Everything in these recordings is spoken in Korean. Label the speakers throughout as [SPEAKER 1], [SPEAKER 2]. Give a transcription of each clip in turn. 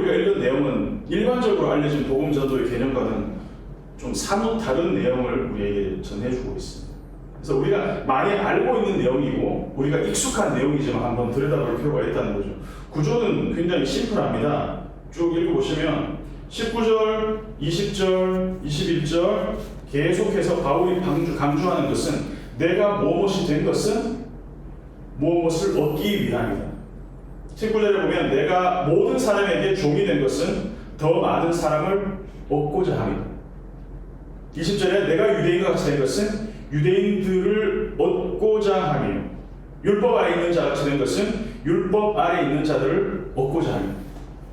[SPEAKER 1] 우리가 읽은 내용은 일반적으로 알려진 복음 전도의 개념과는 좀 사뭇 다른 내용을 우리에게 전해주고 있습니다. 그래서 우리가 많이 알고 있는 내용이고 우리가 익숙한 내용이지만 한번 들여다볼 필요가 있다는 거죠. 구조는 굉장히 심플합니다. 쭉 읽어보시면 19절, 20절, 21절 계속해서 바울이 강조하는 것은 내가 무엇이 된 것은 무엇을 얻기 위함이다. 19절에 보면 내가 모든 사람에게 종이 된 것은 더 많은 사람을 얻고자 함이다. 20절에 내가 유대인과 같이 된 것은 유대인들을 얻고자 함이요. 율법 아래 있는 자 같이 된 것은 율법 아래 있는 자들을 얻고자 함이요.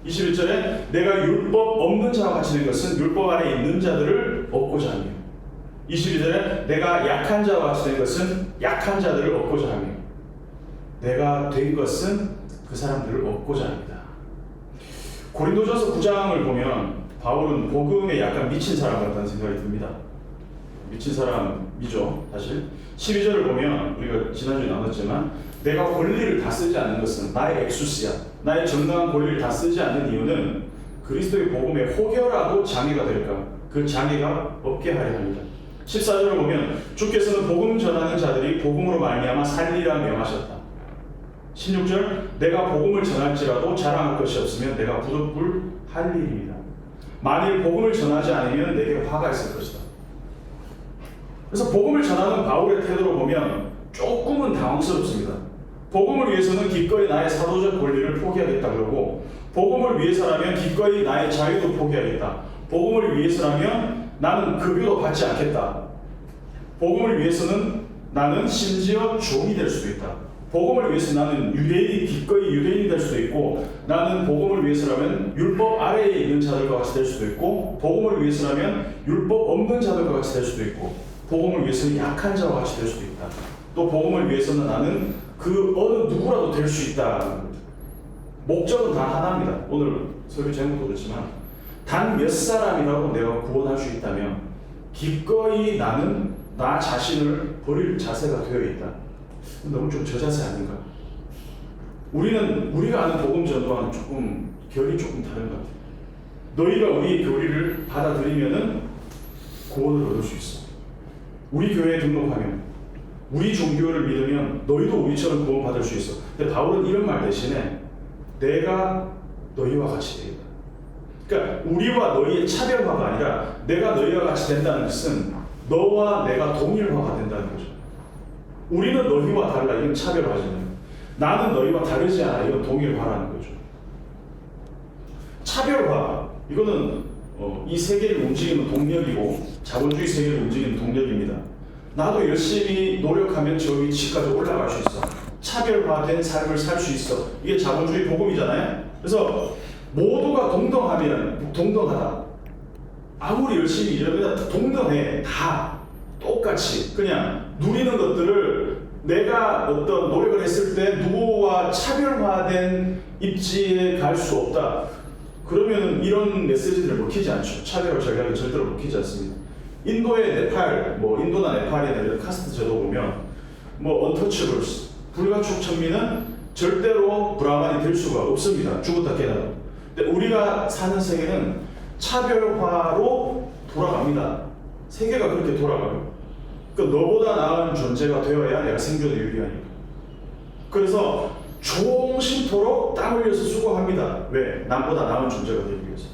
[SPEAKER 1] 21절에 내가 율법 없는 자와 같이 된 것은 율법 아래 있는 자들을 얻고자 함이요. 22절에 내가 약한 자와 같이 된 것은 약한 자들을 얻고자 함이요. 내가 된 것은 그 사람들을 얻고자 합니다. 고린도전서 9장을 보면 바울은 복음에 약간 미친 사람 같다는 생각이 듭니다. 미친 사람이죠, 사실. 12절을 보면 우리가 지난주에 나눴지만 내가 권리를 다 쓰지 않는 것은 나의 엑수스야. 나의 정당한 권리를 다 쓰지 않는 이유는 그리스도의 복음에 혹여라도 장애가 될까? 그 장애가 없게 하려 합니다. 14절을 보면 주께서는 복음 전하는 자들이 복음으로 말미암아 살리라 명하셨다. 16절 내가 복음을 전할지라도 자랑할 것이 없으면 내가 부득불 할 일입니다. 만일 복음을 전하지 않으면 내게 화가 있을 것이다. 그래서 복음을 전하는 바울의 태도를 보면 조금은 당황스럽습니다. 복음을 위해서는 기꺼이 나의 사도적 권리를 포기하겠다 그러고 복음을 위해서라면 기꺼이 나의 자유도 포기하겠다. 복음을 위해서라면 나는 급여도 받지 않겠다. 복음을 위해서는 나는 심지어 종이 될 수도 있다. 복음을 위해서 나는 기꺼이 유대인이 될 수도 있고 나는 복음을 위해서라면 율법 아래에 있는 자들과 같이 될 수도 있고 복음을 위해서라면 율법 없는 자들과 같이 될 수도 있고 복음을 위해서는 약한 자와 같이 될 수도 있다. 또 복음을 위해서는 나는 그 어느 누구라도 될 수 있다. 목적은 다 하나입니다. 오늘 설교 제목도 그렇지만 단 몇 사람이라도 내가 구원할 수 있다면 기꺼이 나는 나 자신을 버릴 자세가 되어 있다. 너무 좀 저자세 아닌가? 우리가 아는 복음 전도와는 결이 조금 다른 것 같아요. 너희가 우리 교리를 받아들이면은 구원을 얻을 수 있어. 우리 교회에 등록하면, 우리 종교를 믿으면 너희도 우리처럼 구원 받을 수 있어. 근데 바울은 이런 말 대신에 내가 너희와 같이 되겠다. 그러니까 우리와 너희의 차별화가 아니라 내가 너희와 같이 된다는 것은 너와 내가 동일화가 된다는 거죠. 우리는 너희와 달라. 이건 차별화잖아요. 나는 너희와 다르지 않아. 이건 동일화라는 거죠. 차별화. 이거는 이 세계를 움직이는 동력이고 자본주의 세계를 움직이는 동력입니다. 나도 열심히 노력하면 저 위치까지 올라갈 수 있어. 차별화된 삶을 살 수 있어. 이게 자본주의 복음이잖아요. 그래서 모두가 동등하면 동등하다. 아무리 열심히 일하면 동등해. 다 똑같이 그냥 누리는 것들을 내가 어떤 노력을 했을 때 누구와 차별화된 입지에 갈 수 없다. 그러면 이런 메시지들을 먹히지 않죠. 차별화 전략이 절대로 먹히지 않습니다. 인도의 네팔, 인도나 네팔이나 이런 카스트 제도 보면 untouchables, 불가촉 천민은 절대로 브라만이 될 수가 없습니다. 죽었다 깨달아. 근데 우리가 사는 세계는 차별화로 돌아갑니다. 세계가 그렇게 돌아가요. 그러니까 너보다 나은 존재가 되어야 내가 생존에 유리하니까. 그래서 종신토록 땀 흘려서 수고합니다. 왜? 남보다 나은 존재가 되기 위해서.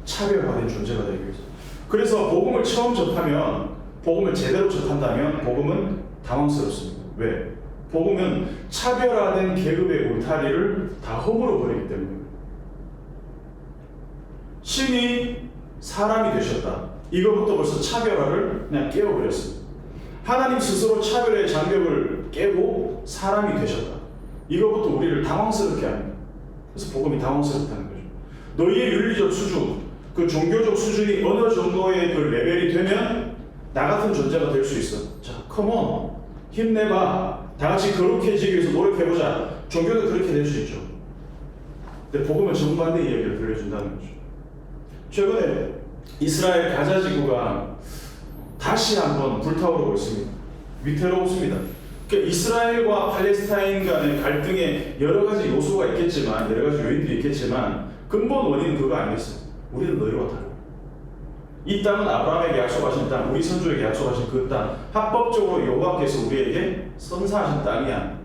[SPEAKER 1] 차별화된 존재가 되기 위해서. 그래서 복음을 처음 접하면, 복음을 제대로 접한다면 복음은 당황스럽습니다. 왜? 복음은 차별화된 계급의 울타리를 다 허물어 버리기 때문에. 신이 사람이 되셨다. 이거부터 벌써 차별화를 그냥 깨워버렸습니다. 하나님 스스로 차별의 장벽을 깨고 사람이 되셨다. 이거부터 우리를 당황스럽게 합니다. 그래서 복음이 당황스럽다는 거죠. 너희의 윤리적 수준, 그 종교적 수준이 어느 정도의 그 레벨이 되면 나 같은 존재가 될 수 있어. 자, 컴온, 힘내봐. 다 같이 거룩해지기 위해서 노력해보자. 종교도 그렇게 될 수 있죠. 근데 복음은 정반대 이야기를 들려준다는 거죠. 최근에 이스라엘 가자 지구가 다시 한번 불타오르고 있습니다. 위태롭습니다. 그러니까 이스라엘과 팔레스타인 간의 갈등에 여러 가지 요소가 있겠지만, 여러 가지 요인들이 있겠지만, 근본 원인은 그거 아니겠어요? 우리는 너희와 다르고 이 땅은 아브라함에게 약속하신 땅, 우리 선조에게 약속하신 그 땅, 합법적으로 여호와께서 우리에게 선사하신 땅이야.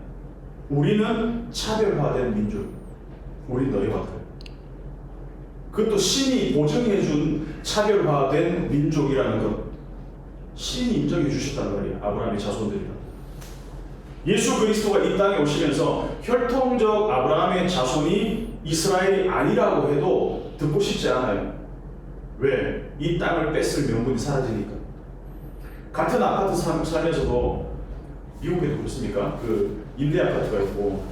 [SPEAKER 1] 우리는 차별화된 민족. 우리 너희와 다르고 그것도 신이 보증해준 차별화된 민족이라는 것. 신이 인정해 주셨단 말이에요. 아브라함의 자손들이라. 예수 그리스도가 이 땅에 오시면서 혈통적 아브라함의 자손이 이스라엘이 아니라고 해도 듣고 싶지 않아요. 왜? 이 땅을 뺐을 명분이 사라지니까. 같은 아파트 살면서도 미국에도 그렇습니까? 그 임대 아파트가 있고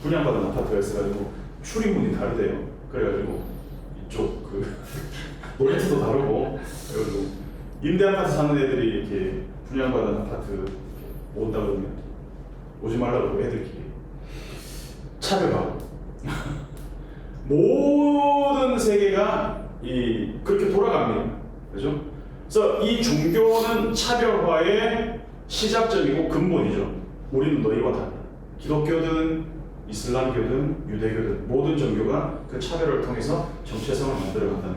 [SPEAKER 1] 분양받은 아파트가 있어가지고 출입문이 다르대요. 그래가지고 이쪽 그 모레트도 다르고 그래가지고 임대 아파트 사는 애들이 이렇게 분양받은 아파트 온다 그러면 오지 말라고 그러고 애들끼리 차별하고 모든 세계가 그렇게 돌아갑니다. 그죠? 그래서 이 종교는 차별화의 시작점이고 근본이죠. 우리는 너희와 달라. 기독교든 이슬람교든 유대교든 모든 종교가 그 차별을 통해서 정체성을 만들어간다는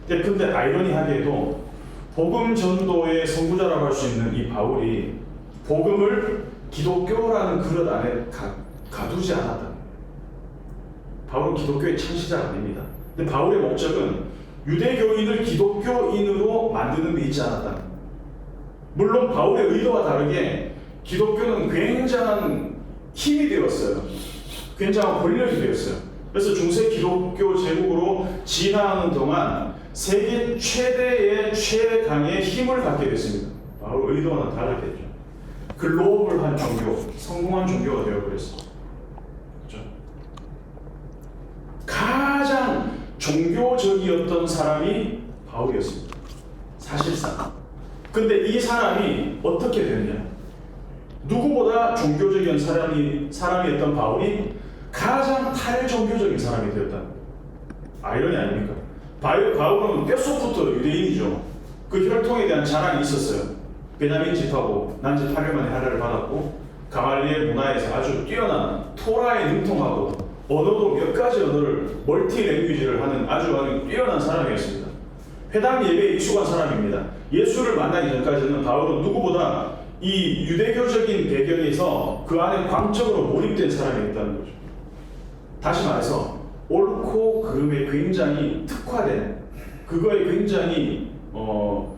[SPEAKER 1] 거예요. 근데 아이러니하게도 복음 전도의 선구자라고 할 수 있는 이 바울이 복음을 기독교라는 그릇 안에 가두지 않았다. 바울은 기독교의 창시자가 아닙니다. 근데 바울의 목적은 유대교인을 기독교인으로 만드는 데 있지 않았다. 물론 바울의 의도와 다르게 기독교는 굉장한 힘이 되었어요. 굉장한 권력이 되었어요. 그래서 중세 기독교 제국으로 진화하는 동안 세계 최대의 최강의 힘을 갖게 됐습니다. 바울 의도와는 다르겠죠. 글로벌한 종교, 성공한 종교가 되어버렸어요. 그렇죠? 가장 종교적이었던 사람이 바울이었습니다. 사실상. 근데 이 사람이 어떻게 됐냐? 누구보다 종교적인 사람이었던 바울이 가장 탈종교적인 사람이 되었다. 아이러니 아닙니까? 바울은 뼛속부터 유대인이죠. 그 혈통에 대한 자랑이 있었어요. 베냐민 집하고 난지 8일 만에 할례를 받았고 가말리엘 문화에서 아주 뛰어난 토라에 능통하고 언어도 몇 가지 언어를 멀티 랭귀지를 하는 아주 뛰어난 사람이었습니다. 회당 예배에 익숙한 사람입니다. 예수를 만나기 전까지는 바울은 누구보다 이 유대교적인 배경에서 그 안에 광적으로 몰입된 사람이었다는 거죠. 다시 말해서 옳고 그름에 굉장히 특화된 그거에 굉장히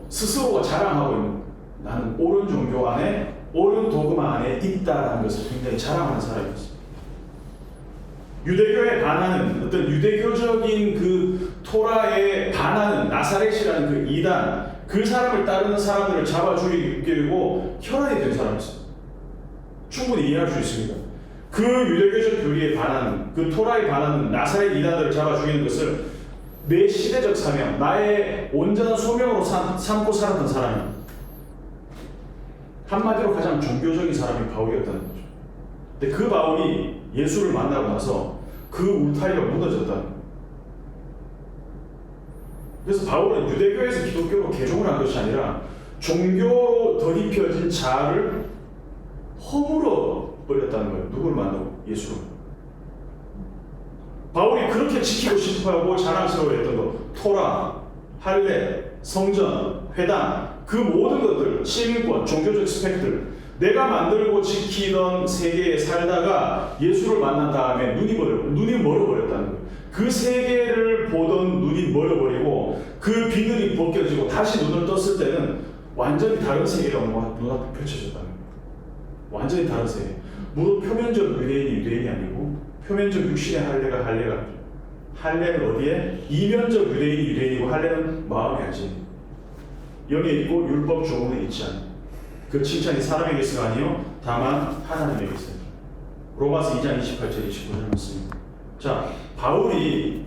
[SPEAKER 1] 스스로가 자랑하고 있는 나는 옳은 종교 안에 옳은 도그마 안에 있다라는 것을 굉장히 자랑하는 사람이었습니다. 유대교에 반하는 어떤 유대교적인 그 토라에 반하는 나사렛이라는 그 이단 그 사람을 따르는 사람들을 잡아 죽이고 혈안이 된 사람이었어요. 충분히 이해할 수 있습니다. 그 유대교적 교리에 반하는 그 토라에 반하는 나사렛 이단들을 잡아 죽이는 것을 내 시대적 사명, 나의 온전한 소명으로 삼고 살았던 사람이 한마디로 가장 종교적인 사람이 바울이었다는 거죠. 근데 그 바울이 예수를 만나고 나서 그 울타리가 무너졌다는 거예요. 그래서 바울은 유대교에서 기독교로 개종을 한 것이 아니라 종교로 덧입혀진 자아를 허물어 버렸다는 거예요. 누구를 만나고? 예수를. 바울이 그렇게 지키고 싶어하고 자랑스러워했던 것, 토라, 할례, 성전, 회당, 그 모든 것들, 시민권, 종교적 스펙들, 내가 만들고 지키던 세계에 살다가 예수를 만난 다음에 눈이 멀어버렸다는 거예요. 그 세계를 보던 눈이 멀어버리고 그 비늘이 벗겨지고 다시 눈을 떴을 때는 완전히 다른 세계가 눈앞에 펼쳐졌다는 거예요. 완전히 다른 세계. 무릇 표면적 유대인이 아니고 표면적 육신의 할례가 할례는 어디에? 이면적 유대인이고 할례는 마음의 안식. 영에 있고 율법 조문에 있지 않아요. 그 칭찬이 사람에게서가 아니요 다만 하나님에게서. 로마서 2장 28절 29절 말씀입니다. 자, 바울이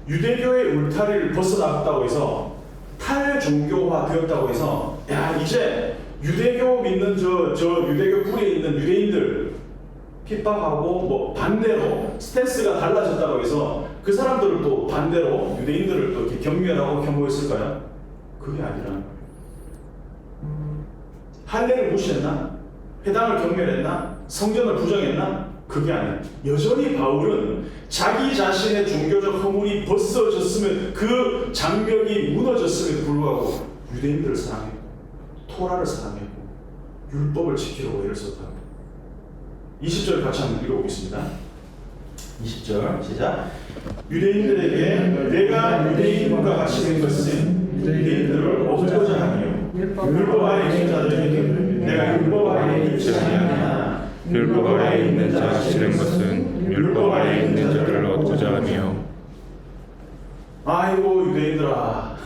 [SPEAKER 1] 유대교의 울타리를 벗어났다고 해서 탈종교화 되었다고 해서 야 이제 유대교 믿는 저 유대교 뿌리에 있는 유대인들 핍박하고 뭐 반대로 스탠스가 달라졌다고 해서 그 사람들을 또 반대로 유대인들을 또 이렇게 경멸하고 혐오했을까요? 그게 아니라는 거예요. 할례를 무시했나? 회당을 경멸했나? 성전을 부정했나? 그게 아니에요. 여전히 바울은 자기 자신의 종교적 허물이 벗어졌으면, 그 장벽이 무너졌음에도 불구하고 유대인들을 사랑했고 토라를 사랑했고 율법을 지키려고 애를 썼다. 20절 같이 한번 읽어보겠습니다. 20절 시작. 유대인들에게 내가 유대인과 같이 된 것은 유대인들을 얻고자 하며 율법 아래 있는 자들에게 내가 율법 아래 있는 자가 아니라
[SPEAKER 2] 율법 아래 있는 자가 같이 된 것은 율법 아래 있는 자를 얻고자 하며.
[SPEAKER 1] 아이고 유대인들아,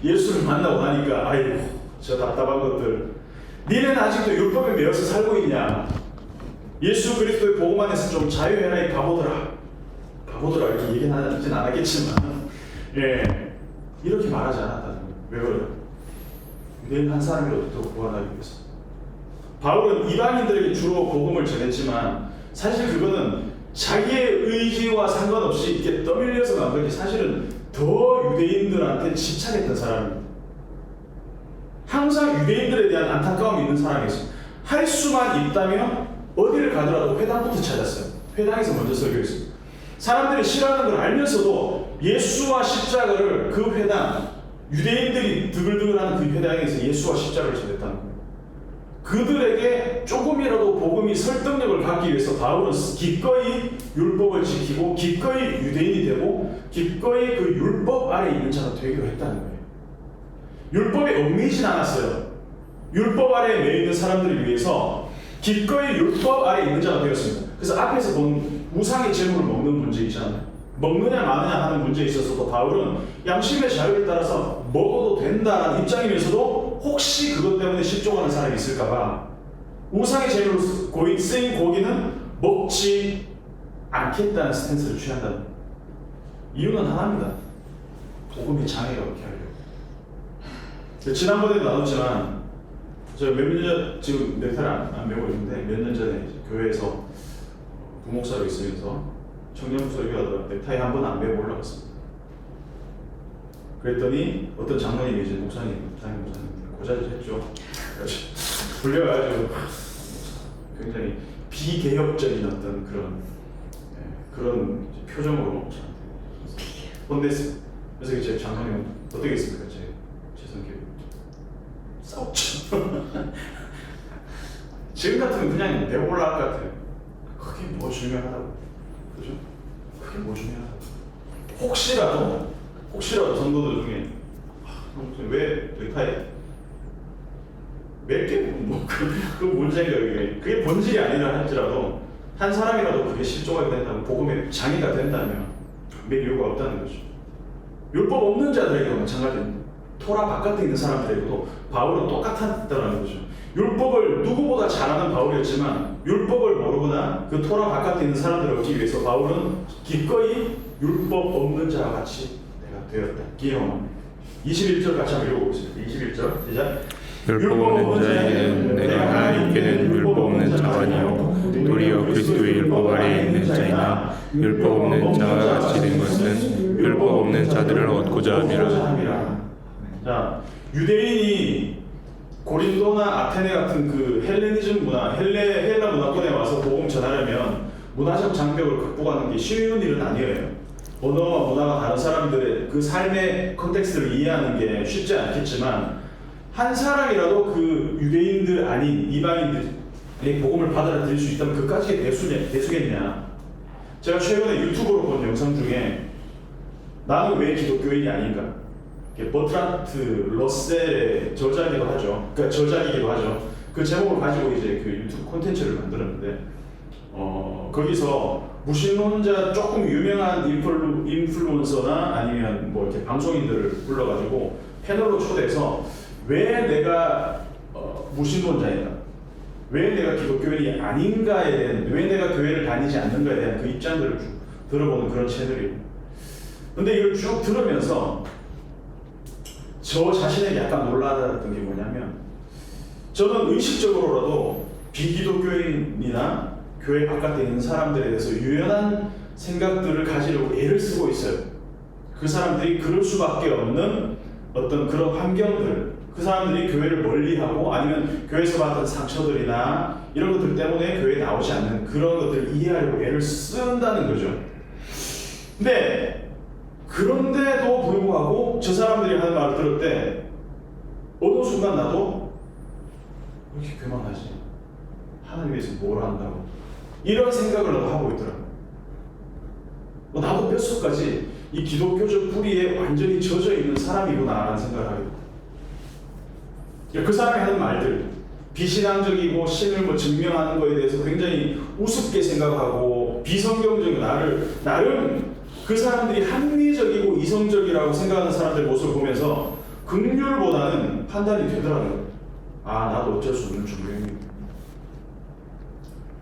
[SPEAKER 1] 예수를 만나고 나니까 아이고 저 답답한 것들, 니네는 아직도 율법에 매여서 살고 있냐? 예수 그리스도의 복음 안에서 좀 자유해라 이 바보들아. 바보들아 이렇게 얘기는 하진 않았겠지만, 예, 이렇게 말하지 않았다는 거예요. 왜 그래요? 유대인 한 사람이라도 더 구원하기 위해서. 바울은 이방인들에게 주로 복음을 전했지만 사실 그거는 자기의 의지와 상관없이 이렇게 떠밀려서 간 거지, 사실은 더 유대인들한테 집착했던 사람입니다. 항상 유대인들에 대한 안타까움이 있는 사람이었어요. 할 수만 있다면 어디를 가더라도 회당부터 찾았어요. 회당에서 먼저 설교했어요. 사람들이 싫어하는 걸 알면서도 예수와 십자가를, 그 회당, 유대인들이 드글드글하는 그 회당에서 예수와 십자가를 전했다는 거예요. 그들에게 조금이라도 복음이 설득력을 갖기 위해서 바울은 기꺼이 율법을 지키고 기꺼이 유대인이 되고 기꺼이 그 율법 아래 있는 자가 되기로 했다는 거예요. 율법에 얽매이진 않았어요. 율법 아래에 매여 있는 사람들을 위해서 기꺼이 율법 아래 있는 자가 되었습니다. 그래서 앞에서 본 우상의 제물을 먹는 문제 있잖아요. 먹느냐 마느냐 하는 문제에 있어서도 바울은 양심의 자유에 따라서 먹어도 된다는 입장이면서도 혹시 그것 때문에 실종하는 사람이 있을까봐 우상의 제물로 쓰인 고기는 먹지 않겠다는 스탠스를 취한다는 이유는 하나입니다. 복음의 장애가 없게 하려고. 지난번에도 나눴지만 제가 몇 년 전, 지금 넥타이를 안 메고 있는데 몇 년 전에 교회에서 부목사로 있으면서 청년부 설교하다가 넥타이 한 번 안 메고 올라갔습니다. 그랬더니 어떤 장로님이 이제 목사님 고자질 했죠. 불려가지고 굉장히 비개혁적인 어떤 그런 표정으로 혼냈어요. 그래서 제 장로님은 어떻게 했습니까? 제 성격 싸웠죠. 지금 같으면 그냥 메고 올라갈 것 같아요. 그게 뭐 중요하다고, 그죠? 그게 뭐 중요하다고. 혹시라도 성도들 중에 왜 넥타이 몇 개 뭐 그 문제가 그게 본질이 아니라 할지라도 한 사람이라도 그게 실종하게 된다면, 복음의 장애가 된다면 매 이유가 없다는 거죠. 율법 없는 자들에게도 마찬가지입니다. 토라 바깥에 있는 사람들에게도 바울은 똑같았다는 거죠. 율법을 누구보다 잘하는 바울이었지만 율법을 모르거나 그 토라 바깥에 있는 사람들을 얻기 위해서 바울은 기꺼이 율법 없는 자와 같이 내가 되었다. 기념합니다. 21절 같이 한번 읽어보겠습니다. 21절 시작.
[SPEAKER 2] 율법 없는 자에게는 내가 하나님께는 율법 없는 자와니요 도리어 그리스도의 율법 아래에 있는 자이나 율법 없는 자와 같이 된 것은 율법 없는 자들을 얻고자 함이라.
[SPEAKER 1] 자, 유대인이 고린도나 아테네 같은 그 헬레니즘 문화, 헬라 문화권에 와서 복음 전하려면 문화적 장벽을 극복하는 게 쉬운 일은 아니에요. 언어와 문화가 다른 사람들의 그 삶의 컨텍스트를 이해하는 게 쉽지 않겠지만, 한 사람이라도 그 유대인들 아닌 이방인들의 복음을 받아들일 수 있다면 그까지의 대수겠냐. 제가 최근에 유튜브로 본 영상 중에 나는 왜 기독교인이 아닌가, 버트란트 러셀의 저작이기도 하죠. 그 제목을 가지고 이제 그 유튜브 콘텐츠를 만들었는데, 거기서 무신론자 조금 유명한 인플루언서나 아니면 뭐 이렇게 방송인들을 불러가지고 패널로 초대해서 왜 내가 무신론자인가, 왜 내가 기독교인이 아닌가에 대한, 왜 내가 교회를 다니지 않는가에 대한 그 입장들을 들어보는 그런 채널이에요. 근데 이걸 쭉 들으면서 저 자신에게 약간 놀라웠던 게 뭐냐면, 저는 의식적으로라도 비기독교인이나 교회 바깥에 있는 사람들에 대해서 유연한 생각들을 가지려고 애를 쓰고 있어요. 그 사람들이 그럴 수밖에 없는 어떤 그런 환경들, 그 사람들이 교회를 멀리하고 아니면 교회에서 받은 상처들이나 이런 것들 때문에 교회에 나오지 않는 그런 것들을 이해하려고 애를 쓴다는 거죠. 근데 그런데도 불구하고 저 사람들이 하는 말을 들을 때 어느 순간 나도 왜 이렇게 교만하지? 하나님 위해서 뭘 한다고? 이런 생각을 나도 하고 있더라고요. 나도 뼛속까지 이 기독교적 뿌리에 완전히 젖어 있는 사람이구나라는 생각을 하게 돼요. 그 사람이 하는 말들, 비신앙적이고 신을 뭐 증명하는 거에 대해서 굉장히 우습게 생각하고 비성경적인 나름 그 사람들이 합리적이고 이성적이라고 생각하는 사람들의 모습을 보면서 긍휼보다는 판단이 되더라고요. 나도 어쩔 수 없는 중요입니다.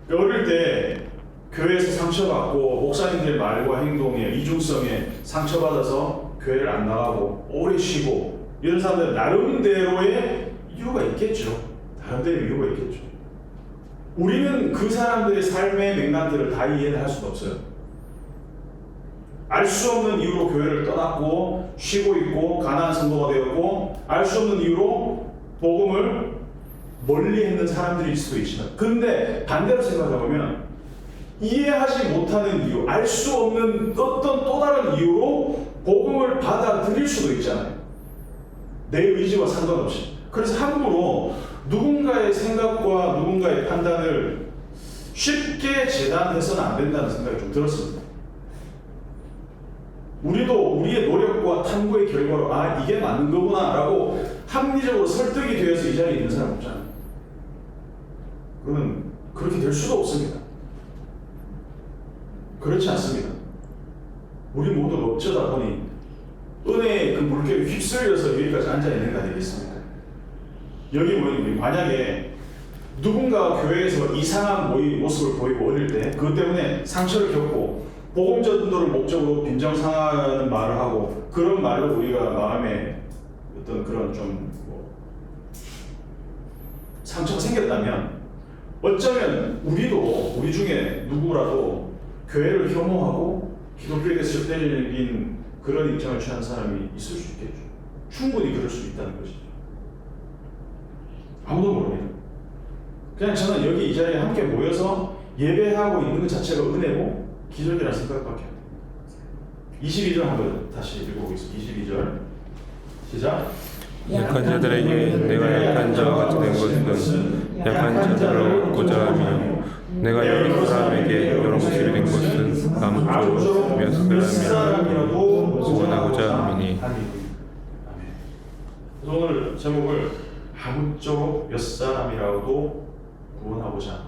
[SPEAKER 1] 어릴 때 교회에서 상처받고 목사님들의 말과 행동에 이중성에 상처받아서 교회를 안 나가고 오래 쉬고 이런 사람들 나름대로의 이유가 있겠죠. 나름대로 이유가 있겠죠. 우리는 그 사람들의 삶의 맥락들을 다 이해를 할 수는 없어요. 알 수 없는 이유로 교회를 떠났고 쉬고 있고 가난한 성도가 되었고 알 수 없는 이유로 복음을 멀리 했는 사람들일 수도 있지만 근데 반대로 생각해보면 이해하지 못하는 이유, 알 수 없는 어떤 또 다른 이유로 복음을 받아들일 수도 있잖아요. 내 의지와 상관없이. 그래서 함부로 누군가의 생각과 누군가의 판단을 쉽게 재단해서는 안 된다는 생각이 좀 들었습니다. 우리도 우리의 노력과 탐구의 결과로 이게 맞는 거구나 라고 합리적으로 설득이 되어서 이 자리에 있는 사람 없잖아요. 그러면 그렇게 될 수도 없습니다. 그렇지 않습니다. 우리 모두 어쩌다 보니 은혜의 그 물결에 휩쓸려서 여기까지 앉아있는 거 아니겠습니까? 여기 모이는 만약에 누군가가 교회에서 이상한 모습을 보이고 어릴 때 그것 때문에 상처를 겪고 복음 전도를 목적으로 빈정상하는 말을 하고 그런 말을 우리가 마음에 어떤 그런 좀 상처가 생겼다면 어쩌면 우리 중에 누구라도 교회를 혐오하고 기독교에 대해서 적대적인 그런 입장을 취하는 사람이 있을 수 있겠죠. 충분히 그럴 수 있다는 것이죠. 아무도 모릅니다. 그냥 저는 여기 이 자리에 함께 모여서 예배하고 있는 것 자체가 은혜고 기적이라는 생각밖에 안 됩니다. 22절 한번 다시 읽어보겠습니다. 22절 시작.
[SPEAKER 2] 약한 자들에게 내가 약한 자와 같이 된 것은 약한 자들을 얻고자 하며 내가 여러 사람에게 여러 모습이 된 것은 아무쪼록 몇 사람이라도 구원하고자 함이니.
[SPEAKER 1] 그래서 오늘 제목을 아무쪼록 몇 사람이라도 구원하고자 함이니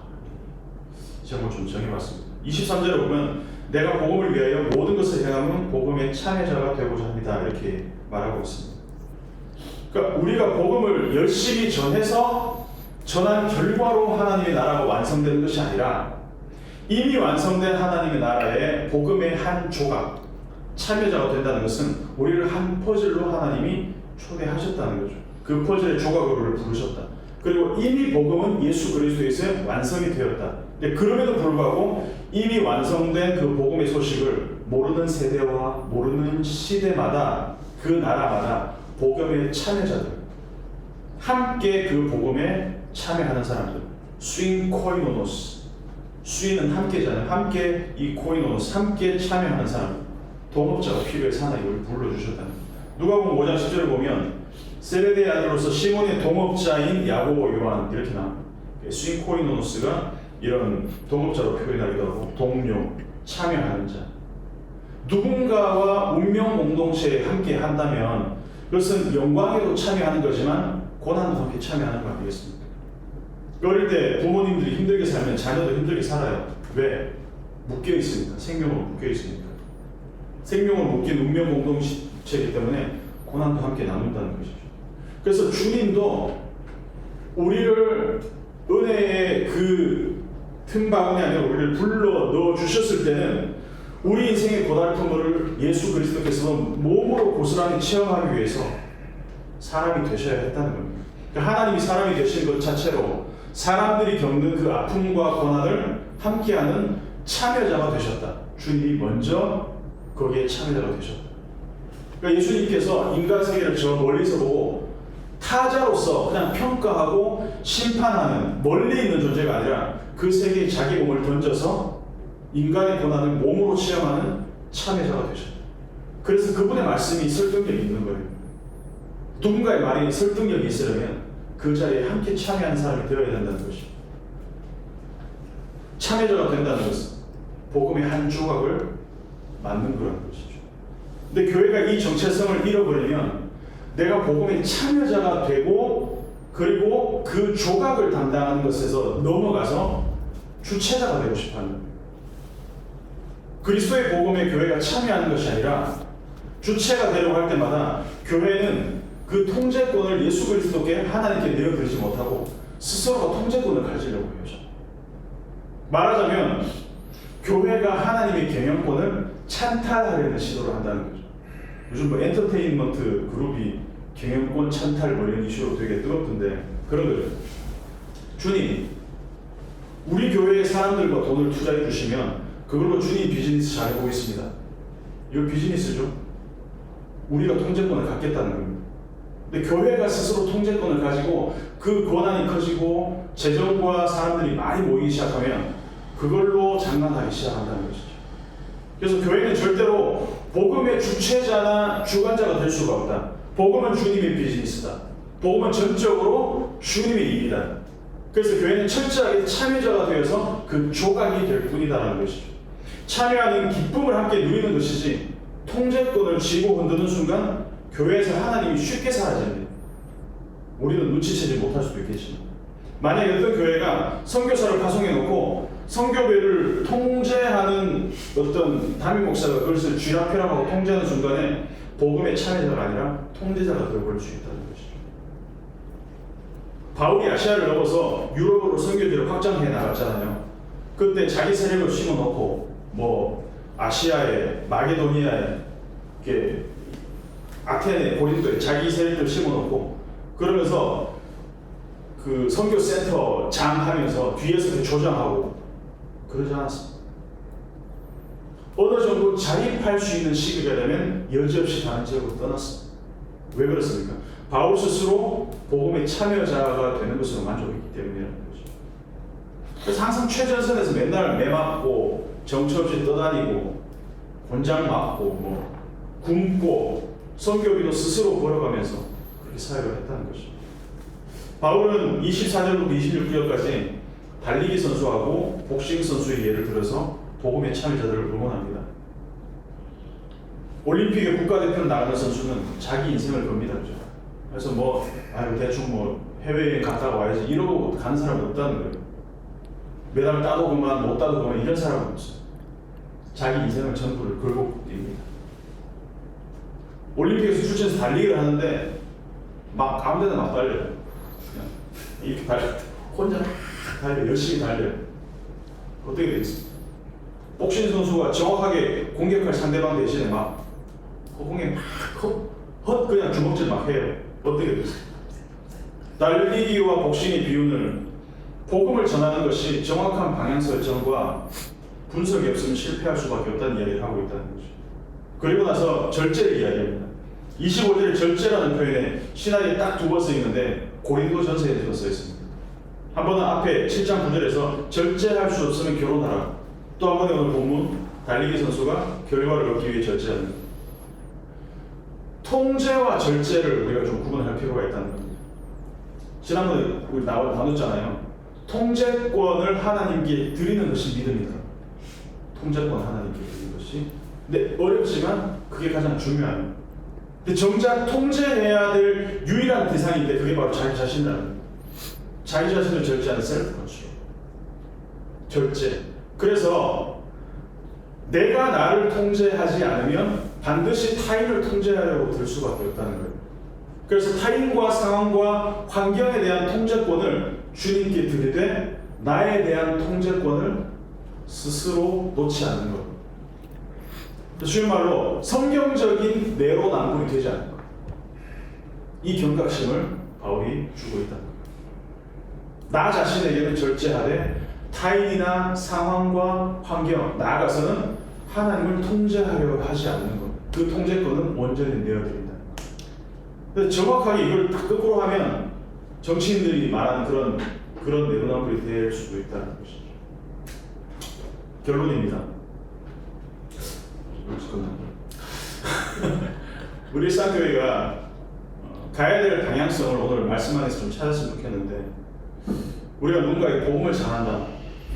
[SPEAKER 1] 제목을 좀 정해봤습니다. 23절에 보면 내가 복음을 위하여 모든 것을 행하면 복음의 참여자가 되고자 합니다. 이렇게 말하고 있습니다. 그러니까 우리가 복음을 열심히 전해서 전한 결과로 하나님의 나라가 완성되는 것이 아니라 이미 완성된 하나님의 나라의 복음의 한 조각, 참여자가 된다는 것은 우리를 한 퍼즐로 하나님이 초대하셨다는 거죠. 그 퍼즐의 조각으로 부르셨다. 그리고 이미 복음은 예수 그리스도에서 완성이 되었다. 그럼에도 불구하고 이미 완성된 그 복음의 소식을 모르는 세대와 모르는 시대마다 그 나라마다 복음의 참여자들, 함께 그 복음에 참여하는 사람들, 수인 코이노노스, 수인은 함께잖아요. 함께 이 코이노노스, 함께 참여하는 사람, 동업자가 필요해서 하나님을 불러주셨다는 거예요. 누가복음 5장 10절을 보면 세베대의 아들로서 시몬의 동업자인 야고보, 요한 이렇게 나옵니다. 수인 코이노노스가 이런 동업자로 표현하기도 하고 동료, 참여하는 자. 누군가와 운명 공동체에 함께 한다면 그것은 영광에도 참여하는 거지만 고난도 함께 참여하는 거 아니겠습니까? 어릴 때 부모님들이 힘들게 살면 자녀도 힘들게 살아요. 왜? 묶여 있으니까. 생명으로 묶여 있으니까. 생명으로 묶인 운명 공동체이기 때문에 고난도 함께 나눈다는 것이죠. 그래서 주님도 우리를 은혜의 그 틈바구니 안에 우리를 불러 넣어 주셨을 때는 우리 인생의 고달픔을 예수 그리스도께서 몸으로 고스란히 체험하기 위해서 사람이 되셔야 했다는 겁니다. 그러니까 하나님이 사람이 되신 것 자체로 사람들이 겪는 그 아픔과 고난을 함께하는 참여자가 되셨다. 주님이 먼저 거기에 참여자가 되셨다. 그러니까 예수님께서 인간 세계를 저 멀리서 보고 타자로서 그냥 평가하고 심판하는 멀리 있는 존재가 아니라 그 세계에 자기 몸을 던져서 인간의 고난을 몸으로 체험하는 참여자가 되셨다. 그래서 그분의 말씀이 설득력이 있는 거예요. 누군가의 말이 설득력이 있으려면 그 자리에 함께 참여하는 사람이 되어야 된다는 것이죠. 참여자가 된다는 것은 복음의 한 조각을 만든 거라는 것이죠. 근데 교회가 이 정체성을 잃어버리면 내가 복음의 참여자가 되고 그리고 그 조각을 담당하는 것에서 넘어가서 주체자가 되고 싶어하는 거예요. 그리스도의 복음에 교회가 참여하는 것이 아니라 주체가 되려고 할 때마다 교회는 그 통제권을 예수 그리스도께 하나님께 내어드리지 못하고 스스로가 통제권을 가지려고 해요. 말하자면 교회가 하나님의 경영권을 찬탈하려는 시도를 한다는 거죠. 요즘 뭐 엔터테인먼트 그룹이 경영권 찬탈 뭐 이런 이슈로 되게 뜨겁던데 그런 거죠. 주님, 우리 교회의 사람들과 돈을 투자해 주시면 그걸로 주님 비즈니스 잘 해보겠습니다. 이거 비즈니스죠. 우리가 통제권을 갖겠다는 겁니다. 근데 교회가 스스로 통제권을 가지고 그 권한이 커지고 재정과 사람들이 많이 모이기 시작하면 그걸로 장난하기 시작한다는 것이죠. 그래서 교회는 절대로 복음의 주체자나 주관자가 될 수가 없다. 복음은 주님의 비즈니스다. 복음은 전적으로 주님의 일이다. 그래서 교회는 철저하게 참여자가 되어서 그 조각이 될 뿐이다라는 것이죠. 참여하는 기쁨을 함께 누리는 것이지 통제권을 쥐고 흔드는 순간 교회에서 하나님이 쉽게 사라집니다. 우리는 눈치채지 못할 수도 있겠지만 만약에 어떤 교회가 선교사를 파송해 놓고 선교회를 통제하는 어떤 담임 목사가 그것을 쥐락펴락하고 통제하는 순간에 복음의 참여자가 아니라 통제자가 되어버릴 수 있다는 것이죠. 바울이 아시아를 넘어서 유럽으로 선교지를 확장해 나갔잖아요. 그때 자기 세력을 심어놓고 뭐 아시아에 마게도니아에 이렇게 아테네 고린도에 자기 세력을 심어놓고 그러면서 그 선교센터 장하면서 뒤에서 이렇게 조장하고 그러지 않았습니다. 어느 정도 자립할 수 있는 시기가 되면 여지없이 다른 지역으로 떠났습니다. 왜 그렇습니까? 바울 스스로 복음의 참여자가 되는 것으로 만족했기 때문이라는 거죠. 그래서 항상 최전선에서 맨날 매 맞고 정처 없이 떠다니고 곤장 맞고 뭐 굶고 선교비도 스스로 벌어가면서 그렇게 사역을 했다는 것이죠. 바울은 24절부터 26절까지 달리기 선수하고 복싱 선수의 예를 들어서 복음의 참여자들을 응원합니다. 올림픽에 국가대표로 나가는 선수는 자기 인생을 겁니다. 그죠? 그래서 뭐 대충 뭐 해외여행 갔다가 와야지 이러고 가는 사람은 없다는 거예요. 메달 따도 그만 못 따도 그만 이런 사람은 없어요. 자기 인생을 전부를 걸고 뜁니다. 올림픽에서 출전해서 달리기를 하는데 막 아무 데나 막 달려요. 그냥 이렇게 혼자 달려 열심히 달려요. 어떻게 되겠습니까? 복싱 선수가 정확하게 공격할 상대방 대신에 막 허공에 헛 그냥 주먹질 막 해요. 어떻게 되겠습니까? 달리기와 복싱의 비유는 복음을 전하는 것이 정확한 방향 설정과 분석이 없으면 실패할 수밖에 없다는 이야기를 하고 있다는 거죠. 그리고 나서 절제를 이야기합니다. 25절에 절제라는 표현에 신학에 딱 두 번 쓰이는데 고린도전서에서 써 있습니다. 한 번은 앞에 7장 9절에서 절제할 수 없으면 결혼하라. 또 한 번에 오늘 본문 달리기 선수가 결과를 얻기 위해 절제하는 것. 통제와 절제를 우리가 좀 구분할 필요가 있다는 겁니다. 지난번에 우리 나눴잖아요. 통제권을 하나님께 드리는 것이 믿음이다. 통제권 하나님께 드리는 것이. 근데 어렵지만 그게 가장 중요해요. 근데 정작 통제해야 될 유일한 대상인데 그게 바로 자기 자신이라는 거예요. 자기 자신을 절제하는 셀프 컨트롤. 절제. 그래서 내가 나를 통제하지 않으면 반드시 타인을 통제하려고 들 수밖에 없다는 거예요. 그래서 타인과 상황과 환경에 대한 통제권을 주님께 드리되 나에 대한 통제권을 스스로 놓지 않는 것. 쉬운 말로 성경적인 내로남불이 되지 않는 것. 이 경각심을 바울이 주고 있다는 것. 나 자신에게는 절제하되 타인이나 상황과 환경, 나아가서는 하나님을 통제하려고 하지 않는 것. 그 통제권은 온전히 내어드린다는 것. 근데 정확하게 이걸 딱 거꾸로 하면 정치인들이 말하는 그런 내로남불이 될 수도 있다는 것이죠. 결론입니다. 우리 일상교회가 가야 될 방향성을 오늘 말씀 안에서 좀 찾았으면 좋겠는데, 우리가 누군가에게 복음을 전한다,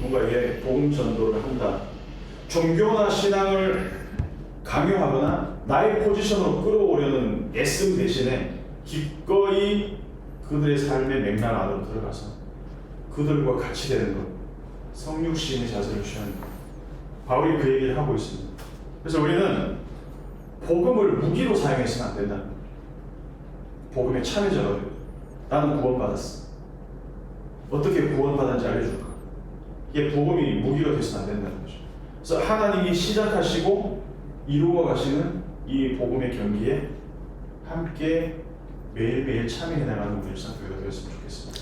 [SPEAKER 1] 누군가에게 복음 전도를 한다, 종교나 신앙을 강요하거나 나의 포지션으로 끌어오려는 애씀 대신에 기꺼이 그들의 삶의 맥락 안으로 들어가서 그들과 같이 되는 것, 성육신의 자세를 취하는 것, 바울이 그 얘기를 하고 있습니다. 그래서 우리는 복음을 무기로 사용해서는 안 된다. 복음의 참여자가 되고, 나는 구원받았어, 어떻게 구원받았는지 알려줄까? 이게 복음이 무기가 돼서는 안 된다는 거죠. 그래서 하나님이 시작하시고 이루어 가시는 이 복음의 경기에 함께 매일매일 참여해 나가는 우리 일상교회가 되었으면 좋겠습니다.